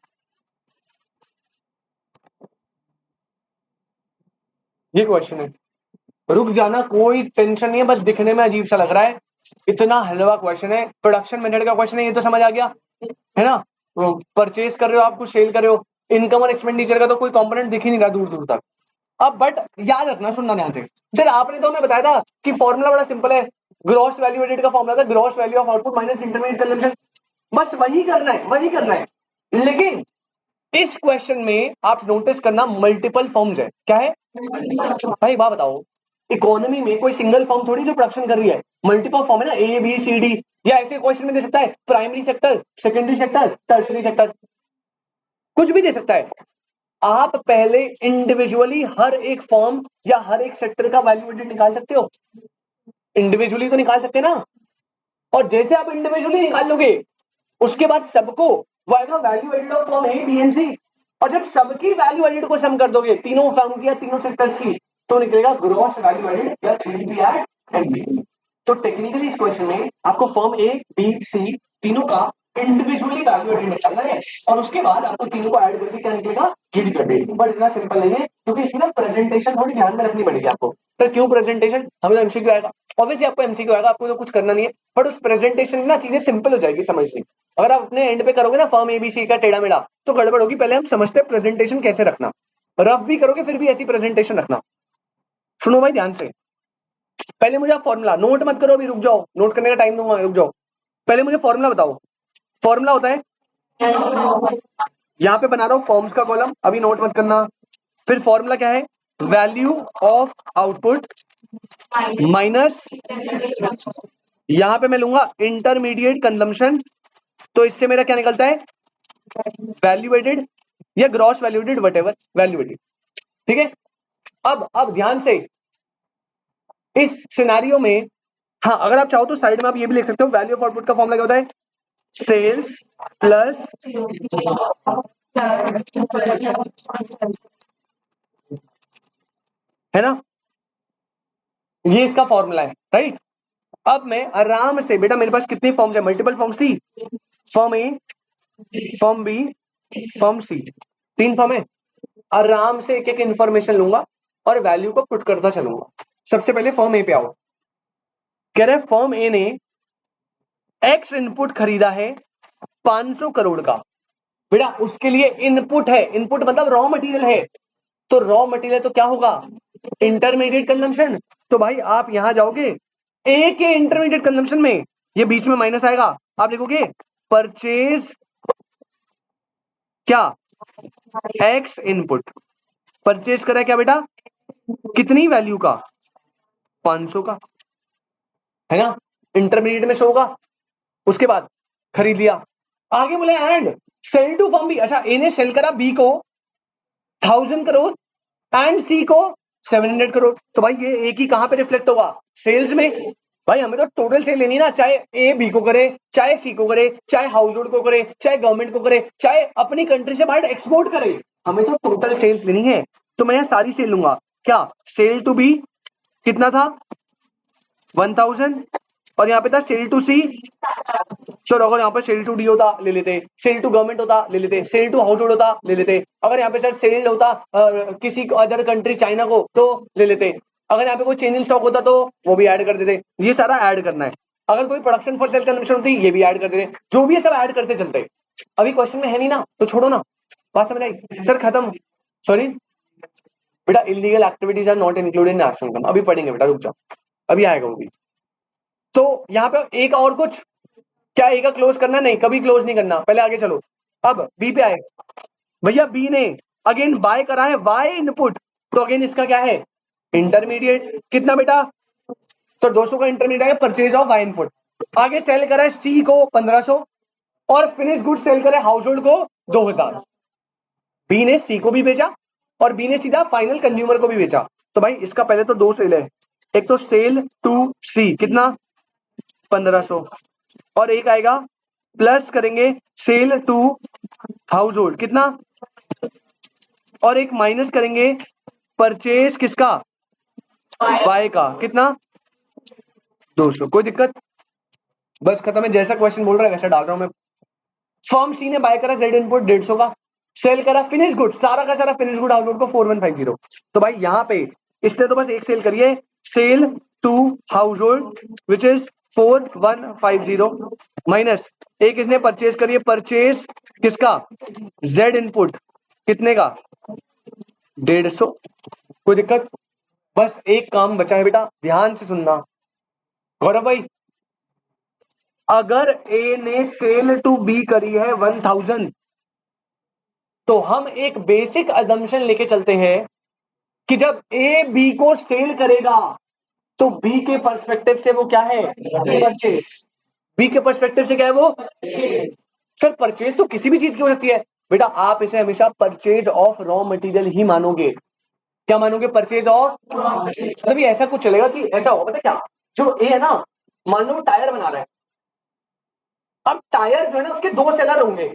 ये क्वेश्चन है। रुक जाना, कोई टेंशन नहीं है, बस दिखने में अजीब सा लग रहा है, इतना हलवा क्वेश्चन है। प्रोडक्शन मेथड का क्वेश्चन है, ये तो समझ आ गया है ना। परचेज कर रहे हो आप, कुछ सेल कर रहे हो, इनकम और एक्सपेंडिचर का तो कोई कंपोनेंट दिख ही नहीं रहा दूर दूर तक। अब बट याद रखना, सुनना ध्यान से सर, आपने तो हमें बताया था कि फॉर्मूला बड़ा सिंपल है, ग्रॉस वैल्यू एडेड का फॉर्मूला था gross value of output minus intermediate consumption. बस वही करना है, वही करना है। लेकिन इस क्वेश्चन में आप नोटिस करना, मल्टीपल फॉर्म्स है। क्या है भाई, बात बताओ, इकोनॉमी में कोई सिंगल फॉर्म थोड़ी जो प्रोडक्शन कर रही है, मल्टीपल फॉर्म है ना, ए बी सी डी। या ऐसे क्वेश्चन में दे सकता है primary sector, secondary sector, tertiary sector, कुछ भी दे सकता है। आप पहले इंडिविजुअली हर एक फॉर्म या हर एक सेक्टर का वैल्यू एडेड निकाल सकते हो, इंडिविजुअली तो निकाल सकते ना। और जैसे आप इंडिविजुअली निकाल लोगे, उसके बाद सबको value added of firm A B and C और जब सबकी वैल्यू एडेड को सम कर दोगे, तीनों फर्म की या तीनों सेक्टर्स की, तो निकलेगा ग्रॉस वैल्यू एडेड या जीडीपी एट एनबी। तो टेक्निकली इस क्वेश्चन में आपको फर्म ए बी सी तीनों का इंडिविजुअली वैल्यू एडेड निकालना है और उसके बाद आपको तीनों को ऐड करके क्या निकलेगा, जीडीपी एडेड। बट इतना सिंपल नहीं है, क्योंकि इसमें ना प्रेजेंटेशन थोड़ी ध्यान में रखनी पड़ेगी आपको। तो क्यों प्रेजेंटेशन, हमें तो एमसीक्यू आएगा, ऑब्वियसली आपको एमसीक्यू आएगा, आपको तो कुछ करना नहीं है, बट उस प्रेजेंटेशन में ना चीजें सिंपल हो जाएगी समझनी। अगर आप अपने एंड पे करोगे ना फर्म एबीसी का टेढ़ा मेढ़ा, तो गड़बड़ होगी। पहले हम समझते हैं प्रेजेंटेशन कैसे रखना, रफ भी करोगे फिर भी ऐसी प्रेजेंटेशन रखना। सुनो भाई ध्यान से, पहले मुझे आप फॉर्मूला नोट मत करो, अभी रुक जाओ, नोट करने का टाइम दूंगा, रुक जाओ। पहले मुझे फॉर्मूला बताओ। फॉर्मूला होता है, यहां पे बना रहा हूं फॉर्म्स का कॉलम, अभी नोट मत करना। फिर फॉर्मूला क्या है, वैल्यू ऑफ आउटपुट माइनस, यहां पे मैं लूंगा इंटरमीडिएट कंजम्पशन, तो इससे मेरा क्या निकलता है, वैल्यूएटेड या gross valuated, what ever valuated. ठीक है, अब ध्यान से इस सिनेरियो में, हाँ अगर आप चाहो तो साइड में आप ये भी लिख सकते हो, वैल्यू ऑफ आउटपुट का फॉर्मूला क्या होता है, सेल्स प्लस है ना, ये इसका फॉर्मूला है, राइट। अब मैं आराम से, बेटा मेरे पास कितनी फॉर्म्स है, मल्टीपल फॉर्म्स थी, फॉर्म ए, फॉर्म बी, फॉर्म सी, तीन फॉर्म है। आराम से एक एक इंफॉर्मेशन लूंगा और वैल्यू को पुट करता चलूंगा। सबसे पहले फॉर्म ए पे आओ, कह रहे फॉर्म ए ने एक्स इनपुट खरीदा है 500 करोड़ का, बेटा उसके लिए इनपुट है, इनपुट मतलब रॉ मटेरियल है, तो रॉ मटेरियल तो क्या होगा, इंटरमीडिएट कंजम्पशन। तो भाई आप यहां जाओगे, ए के इंटरमीडिएट कंजम्पशन में ये बीच में माइनस आएगा, आप लिखोगे परचेज क्या, एक्स इनपुट, परचेज करा क्या बेटा, कितनी वैल्यू का, 500 का, है ना, इंटरमीडिएट में शो होगा। उसके बाद खरीद लिया, आगे बोले and sale to firm B, अच्छा ए ने सेल करा बी को 1000 करोड़ एंड सी को 700 करोड़, तो भाई ये ए की कहां पे रिफ्लेक्ट होगा, सेल्स में। भाई हमें तो टोटल सेल लेनी ना, चाहे ए बी को करे, चाहे सी को करे, चाहे हाउस होल्ड को करे, चाहे गवर्नमेंट को करे, चाहे अपनी कंट्री से बाहर एक्सपोर्ट करे, हमें तो टोटल सेल्स लेनी है। तो मैं यहाँ सारी सेल लूंगा, क्या सेल टू बी कितना था 1000, और यहाँ पे था सेल टू सी, सर अगर यहाँ पे सेल टू डी होता ले लेते, सेल टू गवर्नमेंट होता ले लेते, सेल टू हाउस होल्ड होता ले लेते, अगर यहाँ पे सर सेल होता किसी अदर कंट्री चाइना को तो ले लेते, अगर यहाँ पे कोई चेंज स्टॉक होता तो वो भी ऐड कर देते, ये सारा ऐड करना है। अगर कोई प्रोडक्शन फॉर सेल कंजम्पशन होती ये भी ऐड कर देते, जो भी है सब ऐड करते चलते। अभी क्वेश्चन में है नहीं ना, तो छोड़ो ना, बात समझ आई सर, खत्म। सॉरी बेटा, illegal activities are not included in national income, अभी पढ़ेंगे बेटा, रुक जाओ, अभी आएगा वो भी। तो यहाँ पे एक और कुछ, क्या ए का क्लोज करना, नहीं कभी क्लोज नहीं करना, पहले आगे चलो। अब बी पे आए, भैया बी ने अगेन बाय करा है वाई इनपुट, तो अगेन इसका क्या है, इंटरमीडिएट, कितना बेटा, तो 200 का इंटरमीडिएट है, परचेज ऑफ वाई इनपुट। आगे सेल करा है सी को 1500 और फिनिश गुड सेल करे हाउस होल्ड को 2000। बी ने सी को भी बेचा और बी ने सीधा फाइनल कंज्यूमर को भी बेचा, तो भाई इसका पहले तो दो सेल है, एक तो सेल टू सी कितना 1500, और एक आएगा प्लस करेंगे सेल टू हाउस होल्ड कितना, और एक माइनस करेंगे परचेज किसका, वाई का कितना 200। कोई दिक्कत, बस खत्म है, जैसा क्वेश्चन बोल रहा है वैसा डाल रहा हूं मैं। फर्म सी ने बाय करा जेड इनपुट 150 का, सेल करा फिनिश गुड, सारा का सारा फिनिश गुड आउटपुट को 4150। तो भाई यहां पे इसने तो बस एक सेल करी है, sale to household which is 4150 minus एक इसने परचेज करी है, परचेज किसका, जेड इनपुट कितने का 150। कोई दिक्कत, बस एक काम बचा है बेटा, ध्यान से सुनना गौरव भाई, अगर ए ने सेल टू बी करी है 1000, तो हम एक बेसिक अजम्पशन लेके चलते हैं कि जब ए बी को सेल करेगा तो बी के पर्सपेक्टिव से वो क्या है, परचेज। बी के पर्सपेक्टिव से क्या है वो, सर परचेज तो किसी भी चीज की हो सकती है बेटा, आप इसे हमेशा परचेज ऑफ रॉ मटेरियल ही मानोगे। क्या मानोगे, परचेज ऑफ, मतलब ये ऐसा कुछ चलेगा कि ऐसा होगा, पता क्या, जो ए है ना, मान लो टायर बना रहा है, अब टायर जो है ना उसके दो सेलर होंगे,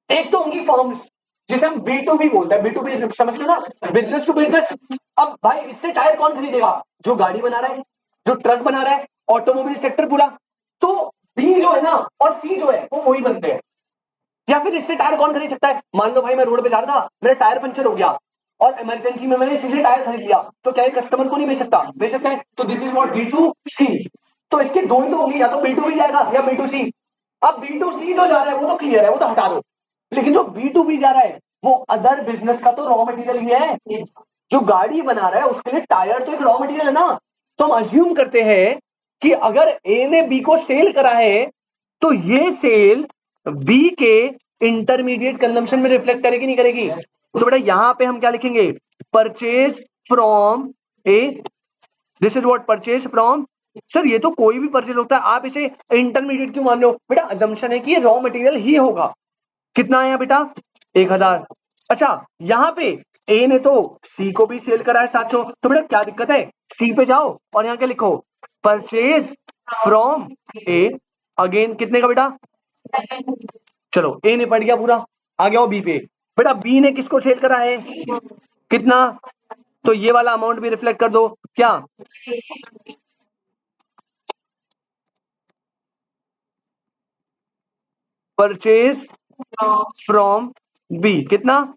एक तो होंगी फर्म्स, जिसे हम B2B बोलते हैं। B2B समझ लो ना, बिजनेस टू बिजनेस। अब भाई इससे टायर कौन खरीदेगा? जो गाड़ी बना रहा है, जो ट्रक बना रहा है, ऑटोमोबाइल सेक्टर पूरा। तो बी जो है ना और सी जो है वो वही बनते हैं। या फिर इससे टायर कौन खरीद सकता है? मान लो भाई मैं रोड पे जा रहा था, मेरा टायर पंचर हो गया और इमरजेंसी में मैंने इसी से टायर खरीद लिया, तो क्या ये कस्टमर को नहीं बेच सकता? बेच सकता है। तो दिस इज व्हाट B2C। तो इसके दो ही तो होंगे, या तो B2B जाएगा या B2C। अब B2C जो जा रहा है वो तो क्लियर है, वो तो हटा दो। लेकिन जो B2B जा रहा है वो अदर बिजनेस का तो रॉ मटेरियल ही है। जो गाड़ी बना रहा है उसके लिए टायर तो एक रॉ मटेरियल है ना। तो हम अज्यूम करते हैं कि अगर ए ने बी को सेल करा है तो ये सेल बी के इंटरमीडिएट कंजम्पशन में रिफ्लेक्ट करेगी नहीं करेगी? तो बेटा यहां पे हम क्या लिखेंगे? Purchase from A, this is what purchase from. Sir ये तो कोई भी परचेज होता है, आप इसे इंटरमीडिएट क्यों मान रहे हो? बेटा अजम्पशन है कि ये रॉ मटेरियल ही होगा। कितना आया बेटा? 1000। अच्छा यहां पे ए ने तो सी को भी सेल करा है 700, तो बेटा क्या दिक्कत है? सी पे जाओ और यहां क्या लिखो? Purchase from A. अगेन कितने का बेटा? चलो ए ने पढ़ गया पूरा, आ गया बी पे। बेटा बी ने किसको सेल करा है? कितना? तो ये वाला अमाउंट भी रिफ्लेक्ट कर दो। क्या? परचेज फ्रॉम बी कितना?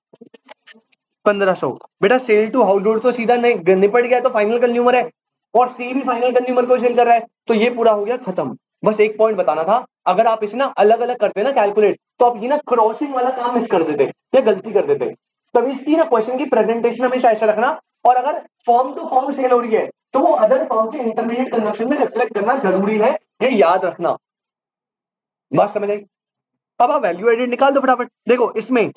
1500। बेटा सेल टू हाउस होल्ड तो सीधा नहीं निपट गया, तो फाइनल कंज्यूमर है और सी भी फाइनल कंज्यूमर को सेल कर रहा है, तो ये पूरा हो गया खत्म। बस एक पॉइंट बताना था, अगर आप इसे ना अलग अलग करते ना कैलकुलेट, तो आप ये ना क्रॉसिंग वाला काम मिस कर देते या गलती कर देते। तभी इसकी ना क्वेश्चन की प्रेजेंटेशन हमेशा ऐसा रखना, और अगर फॉर्म टू फॉर्म सेल हो रही है तो वो अदर फॉर्म के इंटरमीडिएट कंजप्शन में रिफ्लेक्ट करना जरूरी है, ये याद रखना। बात समझ आई? अब आप वैल्यू एडेड निकाल दो फटाफट। देखो इसमें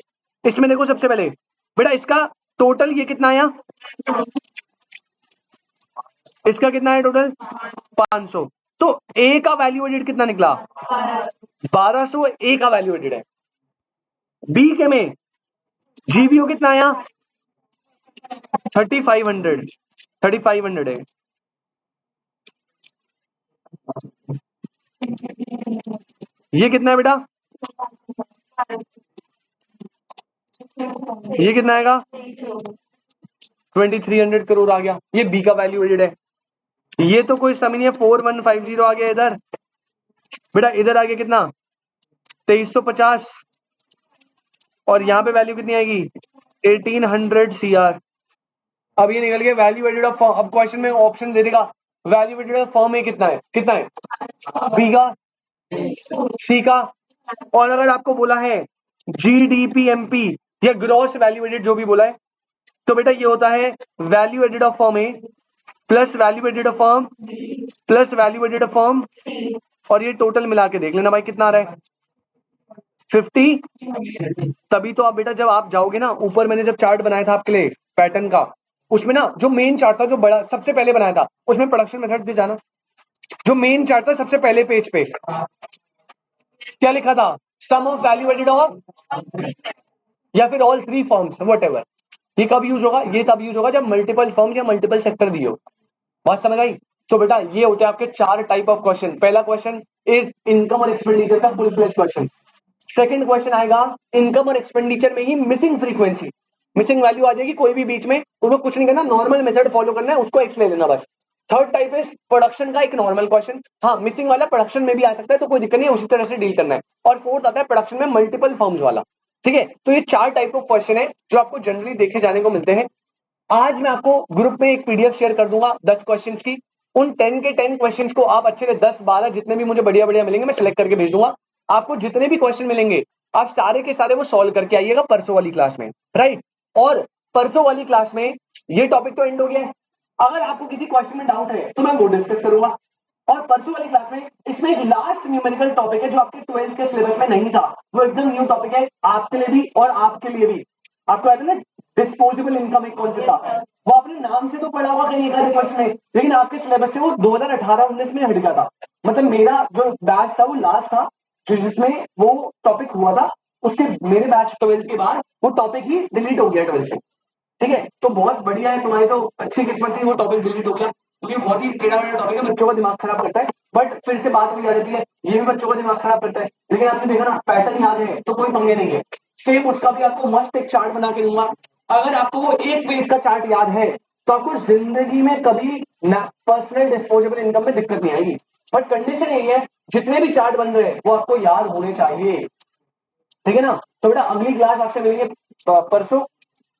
इसमें देखो सबसे पहले बेटा इसका टोटल ये कितना आया? इसका कितना है टोटल? 500। तो ए का वैल्यू एडेड कितना निकला? 1200 ए का वैल्यू एडेड है। बी के में जीबीओ कितना आया? 3500। 3500 है। ये कितना है बेटा? ये कितना आएगा? 2300 करोड़ आ गया। ये बी का वैल्यू एडेड है। ये तो कोई सम नहीं है, 4150 आ गया इधर। बेटा इधर आ गया कितना? 2350। और यहां पे वैल्यू कितनी आएगी? 1800 सीआर। अब ये निकल गया वैल्यू एडेड ऑफ फर्म। अब क्वेश्चन में ऑप्शन दे देगा वैल्यू एडेड ऑफ फर्म में कितना है? कितना है? बी का, सी का। और अगर आपको बोला है GDPMP या ग्रॉस वैल्यू एडेड जो भी बोला है, तो बेटा ये होता है value added of firm A plus value added of firm plus value added of firm, और ये टोटल मिला के देख लेना भाई कितना आ रहा है? 50। तभी तो आप बेटा जब आप जाओगे ना ऊपर, मैंने जब चार्ट बनाया था आपके लिए पैटर्न का, उसमें ना जो मेन चार्ट था जो बड़ा सबसे पहले बनाया था, उसमें प्रोडक्शन मेथड भी जाना। जो मेन चार्ट था सबसे पहले पेज पे क्या लिखा था? सम ऑफ वैल्यू एडेड ऑफ, या फिर ऑल थ्री फर्म्स व्हाटएवर। ये कब यूज होगा? ये तब यूज होगा जब मल्टीपल फर्म्स या मल्टीपल सेक्टर दी हो। बात समझ आई? तो बेटा ये होते हैं आपके चार टाइप ऑफ क्वेश्चन। पहला क्वेश्चन इज इनकम और एक्सपेंडिचर का full fledge question. Second question आएगा इनकम और एक्सपेंडिचर में ही मिसिंग फ्रीक्वेंसी, मिसिंग वैल्यू आ जाएगी कोई भी बीच में, उसको कुछ नहीं करना, नॉर्मल मेथड फॉलो करना है, उसको एक्स ले लेना बस। थर्ड टाइप है प्रोडक्शन का एक नॉर्मल क्वेश्चन, हाँ मिसिंग वाला प्रोडक्शन में भी आ सकता है तो कोई दिक्कत नहीं है, उसी तरह से डील करना है। और फोर्थ आता है प्रोडक्शन में मल्टीपल फर्म्स वाला। ठीक है, तो ये चार टाइप ऑफ क्वेश्चन है जो आपको जनरली देखे जाने को मिलते हैं। आज मैं आपको ग्रुप में एक पीडीएफ शेयर कर दूंगा 10 क्वेश्चंस की। उन 10 के 10 क्वेश्चंस को आप अच्छे से 10-12 जितने भी मुझे बढ़िया बढ़िया मिलेंगे मैं सिलेक्ट करके भेज दूंगा। आपको जितने भी क्वेश्चन मिलेंगे आप सारे के सारे वो सॉल्व करके आइएगा परसों वाली क्लास में, राइट? और परसों वाली क्लास में ये टॉपिक तो एंड हो गया है। अगर आपको किसी क्वेश्चन में डाउट है तो मैं वो डिस्कस करूंगा। और परसों वाली क्लास में इसमें एक लास्ट न्यूमेरिकल टॉपिक है जो आपके 12th के सिलेबस में नहीं था, वो एकदम न्यू टॉपिक है आपके लिए भी और आपके लिए भी। आपको याद है ना डिस्पोजेबल इनकम एक कॉन्सेप्ट था, वो आपने नाम से तो पढ़ा होगा कहीं एक आधे क्वेश्चन में, लेकिन आपके सिलेबस से वो 2018-19 में हट गया था। मतलब मेरा जो बैच था वो लास्ट था जिसमें वो टॉपिक हुआ था, उसके मेरे बैच 12th के बाद वो टॉपिक ही डिलीट हो गया 12th से। ठीक है, तो बहुत बढ़िया है, तुम्हारी तो अच्छी किस्मत थी वो टॉपिक डिलीट हो गया, क्योंकि बहुत ही टेढ़ा मेढ़ा टॉपिक है, बच्चों का दिमाग खराब करता है। बट फिर से बात हुई आ जाती है, ये भी बच्चों का दिमाग खराब करता है, लेकिन आपने देखा ना पैटर्न याद है तो कोई पंगे नहीं है। सेम उसका भी आपको मस्त एक चार्ट बना के दूंगा। अगर आपको वो एक पेज का चार्ट याद है तो आपको जिंदगी में कभी पर्सनल डिस्पोजेबल इनकम में दिक्कत नहीं आएगी। बट कंडीशन यही है, जितने भी चार्ट बन रहे हैं वो आपको याद होने चाहिए, ठीक है ना। तो बेटा अगली क्लास आपसे मिलेंगे परसों।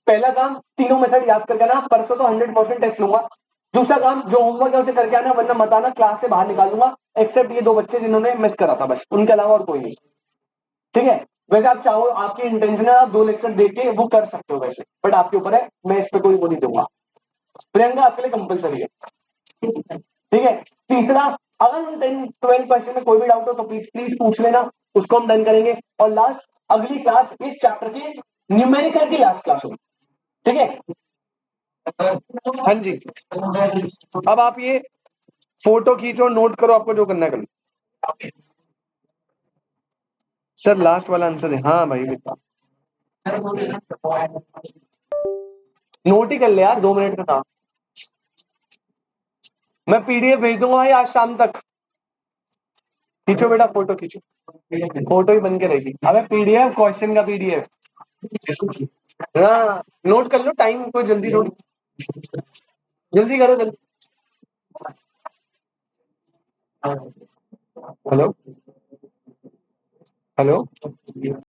पहला काम तीनों मेथड याद करके आना, परसों तो 100% टेस्ट लूंगा। दूसरा काम जो होमवर्क है उसे करके आना, वरना मत आना, क्लास से बाहर निकाल दूंगा। एक्सेप्ट ये 2 बच्चे जिन्होंने मिस करा था, बस उनके अलावा और कोई नहीं, ठीक है। वैसे आप चाहो, आपकी इंटेंशन है आप 2 लेक्चर देके वो कर सकते हो वैसे, बट आपके ऊपर है, मैं इस पे कोई वो नहीं दूंगा। प्रियंका आपके लिए कंपलसरी है, ठीक है। तीसरा, अगर 10-12% में कोई भी डाउट हो तो प्लीज प्लीज पूछ लेना, उसको हम डन करेंगे। और लास्ट, अगली क्लास इस चैप्टर की न्यूमेरिकल की लास्ट क्लास होगी, ठीक है। हाँ जी, अब आप ये फोटो खींचो, नोट करो, आपको जो करना है कर लो। सर लास्ट वाला आंसर है, हाँ भाई बेटा नोट ही कर ले यार, 2 मिनट का था। मैं पीडीएफ भेज दूंगा भाई आज शाम तक। खींचो बेटा, फोटो खींचो, फोटो ही बन के रहेगी। अबे पीडीएफ, क्वेश्चन का पीडीएफ। हाँ नोट कर लो, टाइम कोई जल्दी नोट, जल्दी करो जल्दी। Hello hello